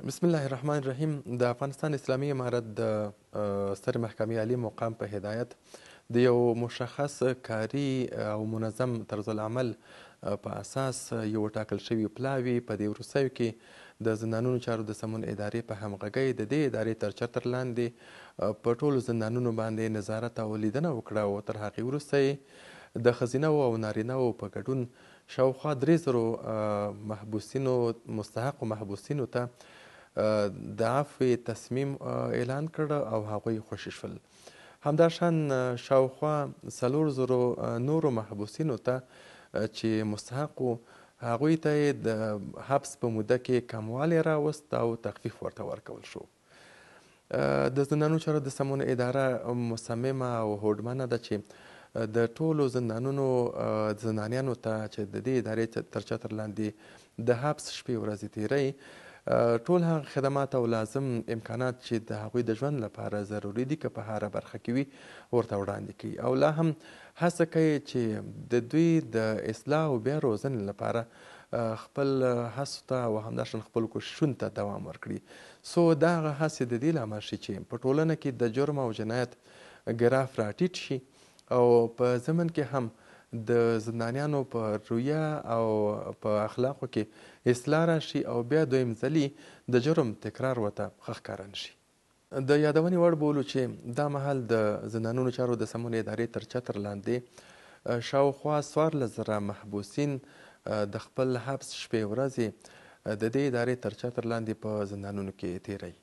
بسم الله الرحمن الرحیم. د افغانستان اسلامي امارت د ستر محکمې عالی مقام په هدایت د یو مشخص کاري او منظم طرز العمل په اساس یو ټاکل شوي پلاوي په دې وروستیو کې د زندانونو چارو د سمون ادارې په همغږۍ د دې ادارې تر چتر لاندې په ټولو زندانونو باندې نظارت او لیدنه وکړه او تر هغې وروسته د ښځینه او نارینه په ګډون شاوخوا 3000 محبوسینو مستحقو محبوسینو ته د عفو تصمیم اعلان کړ او هغوی خوشي شول. همداشان شاوخوا 4000 نورو محبوسینو ته چې مستحقو هغوی ته یې د حبس په موده کې کموالی راوست او تخفیف ورته ورکول شو. د زندانونو چارو د سمون اداره مصممه او هوډمنه ده چې د ټولو زندانونو زندانیانو ته چې د دې ادارې تر چتر لاندې د حبس شپې ورځې تیری ټول هغه خدمات او لازم امکانات چې د هغوی د ژوند لپاره ضروري دي که په هره برخه کې وي ورته وړاندې کوي او لا هم هڅه کوي چې د دوی د اصلاح او بیا روزنې لپاره خپل هڅو ته او همداشان خپلو کوششونو ته دوام ورکړي. سو دا هغه هڅې د دې لامل شي چې په ټولنه کې د جرم او جنایت ګراف راټیټ شي او په ضمن کې هم د زندانیانو په رویه او په اخلاقو کې اصلاح راشي او بیا دویم ځلي د جرم تکرار ورته ښه ښکاره نه شي. د یادونې وړ بولو چې دا مهال د زندانونو چارو د سمون ادارې تر چتر لاندې شاوخوا 14000 محبوسین د خپل حبس شپې ورځې د دې ادارې تر چتر لاندې په زندانونو کې تیروي.